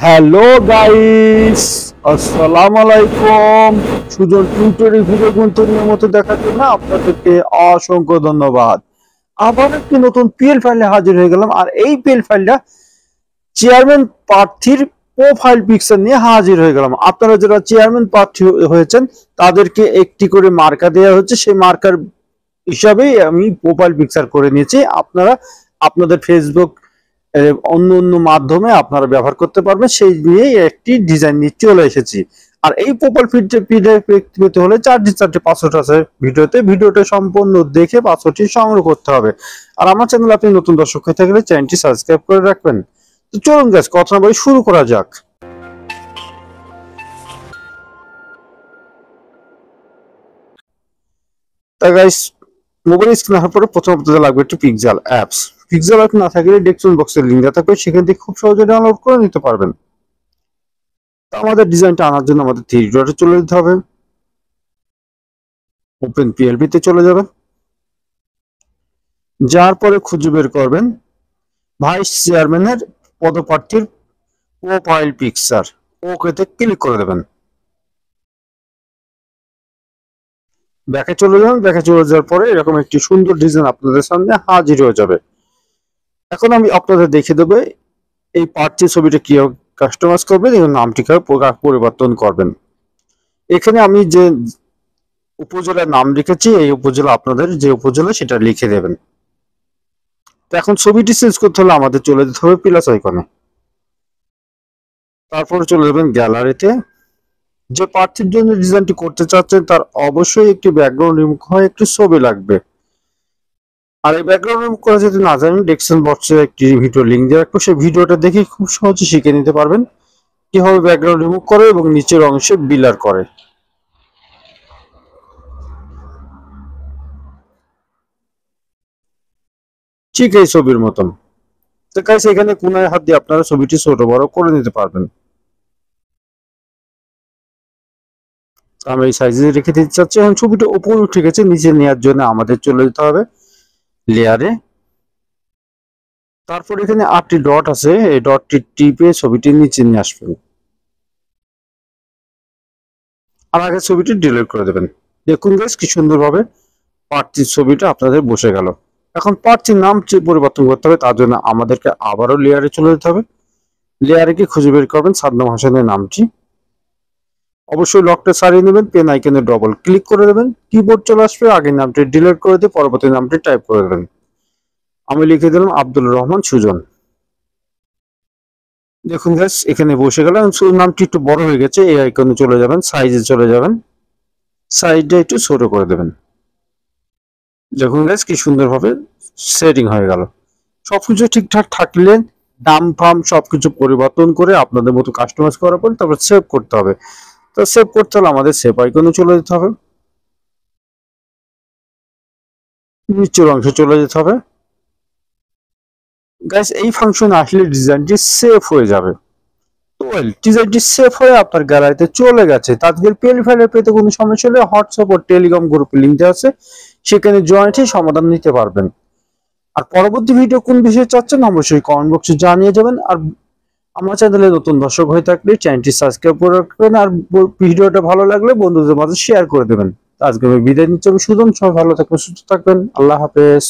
Hello guys, আসসালামু আলাইকুম। Sujan tutorial video গুণের মতো দেখার জন্য আপনাদেরকে অসংখ্য ধন্যবাদ। আবার একটি নতুন পিএল ফাইলে হাজির হয়ে গেলাম। আর এই পিএল ফাইলটা চেয়ারম্যান প্রার্থীর প্রোফাইল পিকচার নিয়ে হাজির হয়ে গেলাম। আপনারা যারা চেয়ারম্যান প্রার্থী হয়েছেন তাদেরকে একটি করে মার্কা দেওয়া হচ্ছে, সেই মার্কার হিসাবেই আমি প্রোফাইল পিকচার করে নিয়েছি। আপনারা আপনাদের ফেসবুক অন্য অন্য মাধ্যমে আপনারা ব্যবহার করতে পারবেন, সেই নিয়েই একটি ডিজাইন নিয়ে চলে এসেছি। আর এই প্রোফাইল পেতে হলে চারটি পাসওয়ার্ড আছে ভিডিওটা সম্পূর্ণ দেখে পাসওয়ার্ডটি সংগ্রহ করতে হবে। আর আমার চ্যানেল আপনি নতুন দর্শক হয়ে থাকলে চ্যানেলটি সাবস্ক্রাইব করে রাখবেন। তো চলুন গাইস, কথা না বলে শুরু করা যাক। তা গাইস, মোবাইল স্ক্রিন আসার পরে প্রথম আপনাদের লাগবে একটি পিক্সেল অ্যাপস। পিক্সেল অ্যাপ না থাকলে ডেসক্রিপশন বক্সের লিংক দেওয়া থাকবে, সেখান থেকে খুব সহজে ডাউনলোড করে নিতে পারবেন। তো আমাদের ডিজাইনটা আনার জন্য আমাদের 3D ডটে চলে যেতে হবে, ওপেন পিএলপি তে চলে যাবেন। যার পরে খুঁজে বের করবেন ভাইস চেয়ারম্যানের পদপ্রার্থীর প্রোফাইল পিকচার, ওকেতে ক্লিক করে দেবেন। ব্যাকে চলে যাবেন। ব্যাকে চলে যাওয়ার পরে এরকম একটি সুন্দর ডিজাইন আপনাদের সামনে হাজির হয়ে যাবে। এখন আমি আপনাদের দেখিয়ে দেবো এই প্রার্থী ছবিটা কিভাবে কাস্টমাইজ করবেন এবং নামটি পরিবর্তন করবেন। এখানে আমি যে উপজেলার নাম লিখেছি, এই উপজেলা আপনাদের যে উপজেলা সেটা লিখে দেবেন। তো এখন ছবিটি চেঞ্জ করতে হলে আমাদের চলে যেতে হবে প্লাস আইকনে, তারপরে চলে যাবেন গ্যালারিতে। যে প্রার্থীর জন্য ডিজাইনটি করতে চাচ্ছেন তার অবশ্যই একটি ব্যাকগ্রাউন্ড রিমুভ হয়, একটি ছবি লাগবে। আর এই ব্যাকগ্রাউন্ড রিমুভ করা যদি না জানেন, ডেসক্রিপশন বক্সে একটি ভিডিও লিংক দিয়ে রাখবো, সেই ভিডিওটা দেখে খুব সহজে শিখে নিতে পারবেন কিভাবে ব্যাকগ্রাউন্ড রিমুভ করে এবং নিচের অংশে বিলার করে। ঠিক এই ছবির মতন। তো গাইস, এখানে কোনায় হাত দিয়ে আপনারা ছবিটি ছোট বড় করে নিতে পারবেন। আমি এই সাইজে রেখে দিতে চাচ্ছি। এখন ছবিটা উপরে উঠে গেছে, নিচে নেওয়ার জন্য আমাদের চলে যেতে হবে লেয়ারে। তারপর এখানে 8টি ডট আছে, এই ডটটি টিপে ছবিটি নিচে নিয়ে আসবেন। আর আগে ছবিটি ডিলিট করে দেবেন। দেখুন গাইস, কি সুন্দরভাবে প্রার্থীর ছবিটা আপনাদের বসে গেল। এখন প্রার্থীর নাম পরিবর্তন করতে হবে, তার জন্য আমাদেরকে আবারও লেয়ারে চলে যেতে হবে। লেয়ারে গিয়ে খুঁজে বের করবেন সাদ্দাম হোসেনের নামটি। অবশ্যই লকটা সারিয়ে নেবেন, পেন আইকনে ডবল ক্লিক করে দেবেন, কিবোর্ড চলে আসবে। আগের নামটি ডিলিট করে দিয়ে পরবর্তী নামটি টাইপ করে দেবেন। আমি লিখে দিলাম আব্দুল রহমান সুজন। দেখুন গাইস, এখানে বসে গেল। নামটি একটু বড় হয়ে গেছে, এই আইকনে চলে যাবেন, সাইজে চলে যাবেন, সাইজটা একটু ছোট করে দেবেন। দেখুন গাইস, কি সুন্দরভাবে সেটিং হয়ে গেল। সবকিছু ঠিকঠাক থাকলে দাম ফাম সবকিছু পরিবর্তন করে আপনাদের মতো কাস্টমাইজ করার পর তারপর সেভ করতে হবে। তো সেভ করতে হলে আমাদের সেভ আইকনে চলে যেতে হবে, নিচের অংশে চলে যেতে হবে। গাইস, এই ফাংশন আসলে ডিজাইনটি সেভ হয়ে যাবে। তো ডিজাইনটি সেভ হয়ে আপনার গ্যালারিতে চলে গেছে। তাদের পিএল ফাইলে পেতে কোনো সমস্যা হলে হোয়াটসঅ্যাপ ও টেলিগ্রাম গ্রুপে লিংক দেওয়া আছে, সেখানে জয়েন্ট হয়ে সমাধান নিতে পারবেন। আর পরবর্তী ভিডিও কোন বিষয়ে চাচ্ছেন অবশ্যই কমেন্ট বক্সে জানিয়ে যাবেন। আর আমার চ্যানেলে নতুন দর্শক হয়ে থাকলে চ্যানেলটি সাবস্ক্রাইব করে রাখবেন। আর ভিডিওটা ভালো লাগলে বন্ধুদের মাঝে শেয়ার করে দেবেন। আজকে আমি বিদায় নিচ্ছি, আমি সুজন। সবাই ভালো থাকবেন, সুস্থ থাকবেন। আল্লাহ হাফেজ।